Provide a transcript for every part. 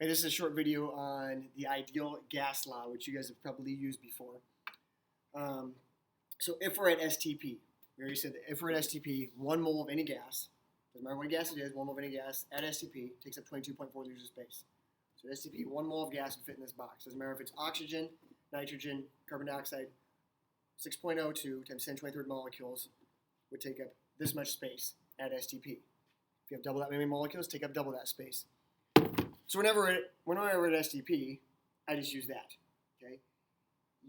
Hey, this is a short video on the ideal gas law, which you guys have probably used before. So if we're at STP, we already said that if we're at STP, 1 mole of any gas, doesn't matter what gas it is, 1 mole of any gas at STP takes up 22.4 liters of space. So at STP, 1 mole of gas would fit in this box. Doesn't matter if it's oxygen, nitrogen, carbon dioxide, 6.02 times 10 to the 23rd molecules would take up this much space at STP. If you have double that many molecules, take up double that space. So whenever we're at STP, I just use that. Okay.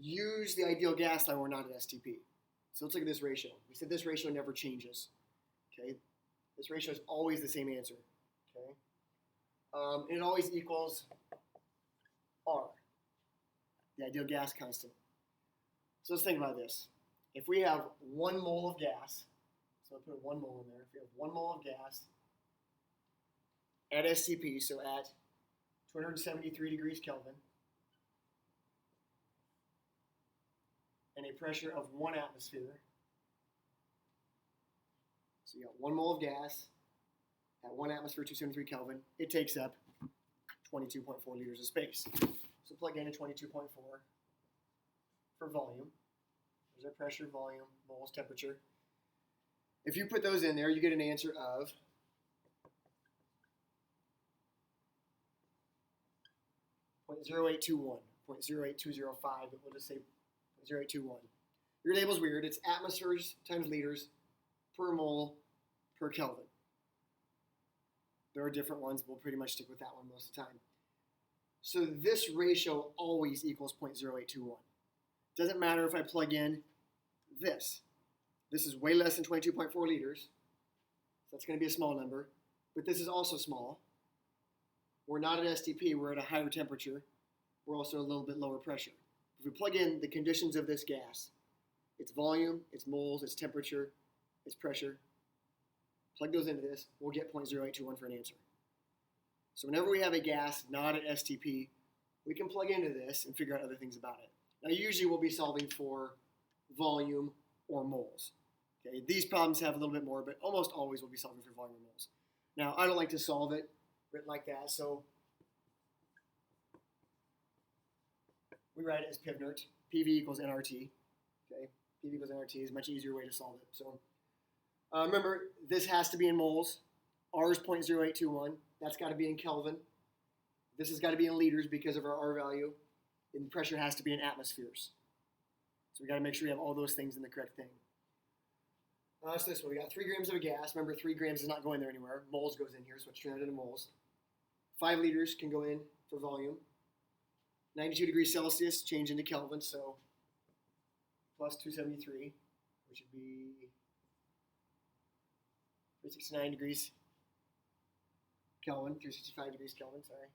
Use the ideal gas line when we're not at STP. So let's look at this ratio. We said this ratio never changes. Okay. This ratio is always the same answer. Okay. And it always equals R, the ideal gas constant. So let's think about this. If we have 1 mole of gas, so I'll put 1 mole in there. If we have 1 mole of gas at STP, so at 273 degrees Kelvin, and a pressure of 1 atmosphere. So you got 1 mole of gas at 1 atmosphere, 273 Kelvin. It takes up 22.4 liters of space. So plug in a 22.4 for volume. There's our pressure, volume, moles, temperature. If you put those in there, you get an answer of 0.0821, 0.08205, but we'll just say 0.0821. Your label's weird. It's atmospheres times liters per mole per Kelvin. There are different ones. We'll pretty much stick with that one most of the time. So this ratio always equals 0.0821. Doesn't matter if I plug in this. This is way less than 22.4 liters. So that's going to be a small number. But this is also small. We're not at STP. We're at a higher temperature. We're also a little bit lower pressure. If we plug in the conditions of this gas, its volume, its moles, its temperature, its pressure, plug those into this, we'll get 0.0821 for an answer. So whenever we have a gas not at STP, we can plug into this and figure out other things about it. Now usually we'll be solving for volume or moles. Okay, these problems have a little bit more, but almost always we'll be solving for volume or moles. Now I don't like to solve it written like that, so we write it as PIV-NERT. PV equals nRT. Okay, PV equals nRT is a much easier way to solve it. So remember, this has to be in moles. R is 0.0821. That's got to be in Kelvin. This has got to be in liters because of our R value. And pressure has to be in atmospheres. So we got to make sure we have all those things in the correct thing. So this one, we got 3 grams of a gas. Remember, 3 grams is not going there anywhere. Moles goes in here, so it's turned into moles. 5 liters can go in for volume. 92 degrees Celsius, change into Kelvin, so plus 273, which would be 369 degrees Kelvin, 365 degrees Kelvin, sorry.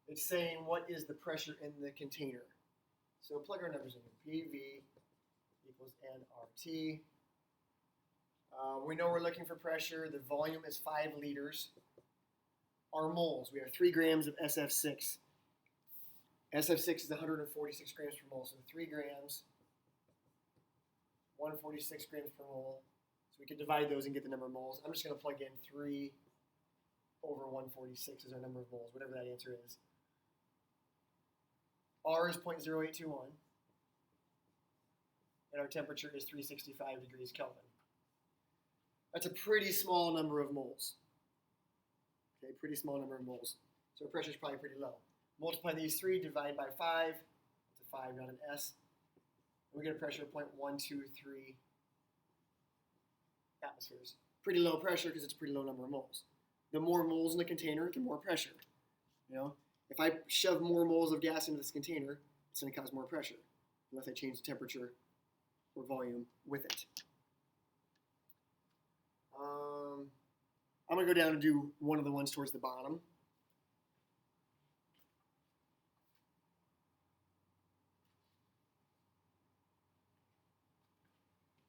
It's saying what is the pressure in the container. So plug our numbers in. PV equals nRT. We know we're looking for pressure. The volume is 5 liters. Our moles, we have 3 grams of SF6. SF6 is 146 grams per mole, so 3 grams, 146 grams per mole. So we can divide those and get the number of moles. I'm just going to plug in 3 over 146 as our number of moles, whatever that answer is. R is 0.0821, and our temperature is 365 degrees Kelvin. That's a pretty small number of moles. Okay, pretty small number of moles. So our pressure is probably pretty low. Multiply these 3, divide by 5. It's a 5, not an S. And we get a pressure of 0.123 atmospheres. Pretty low pressure because it's a pretty low number of moles. The more moles in the container, the more pressure. You know, if I shove more moles of gas into this container, it's going to cause more pressure unless I change the temperature or volume with it. I'm going to go down and do one of the ones towards the bottom.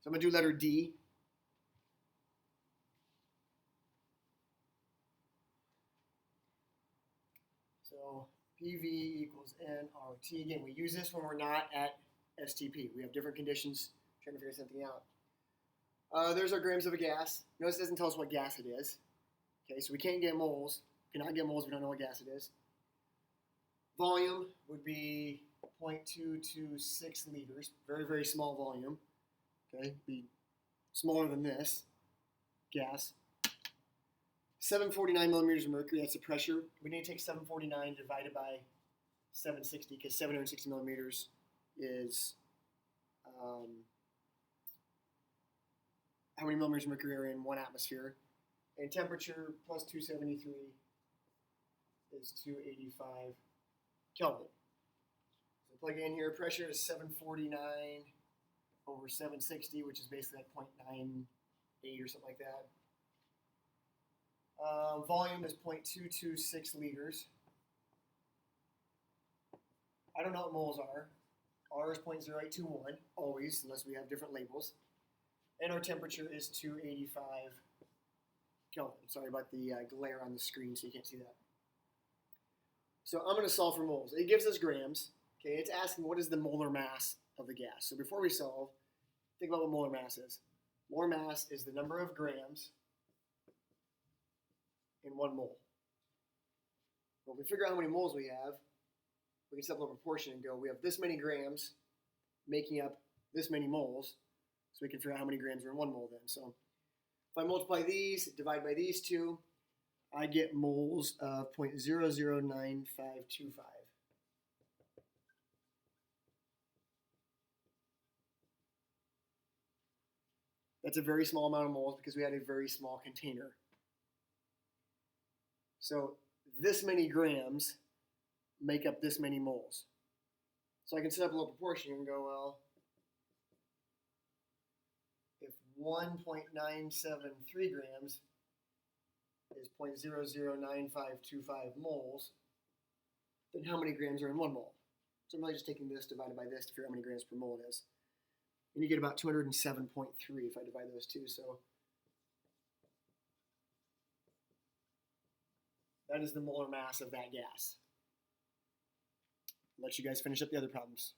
So I'm going to do letter D. So PV equals nRT. Again, we use this when we're not at STP. We have different conditions, trying to figure something out. There's our grams of a gas. Notice it doesn't tell us what gas it is. Okay, so we can't get moles. Cannot get moles. We don't know what gas it is. Volume would be 0.226 liters. Very, very small volume. Okay, be smaller than this gas. 749 millimeters of mercury. That's the pressure. We need to take 749 divided by 760 because 760 millimeters is how many millimeters of mercury are in 1 atmosphere. And temperature plus 273 is 285 Kelvin. So plug it in here. Pressure is 749 over 760, which is basically like 0.98 or something like that. Volume is 0.226 liters. I don't know what moles are. R is 0.0821, always, unless we have different labels. And our temperature is 285 Kelvin. Sorry about the glare on the screen, so you can't see that. So I'm going to solve for moles. It gives us grams. Okay, it's asking what is the molar mass of the gas. So before we solve, think about what molar mass is. Molar mass is the number of grams in 1 mole. Well, if we figure out how many moles we have, we can set up a proportion and go, we have this many grams making up this many moles, so we can figure out how many grams are in 1 mole then. So if I multiply these, divide by these two, I get moles of 0.009525. That's a very small amount of moles because we had a very small container. So this many grams make up this many moles. So I can set up a little proportion and go, well, if 1.973 grams is 0.009525 moles, then how many grams are in 1 mole? So I'm really just taking this divided by this to figure out how many grams per mole it is. And you get about 207.3 if I divide those two. So that is the molar mass of that gas. I'll let you guys finish up the other problems.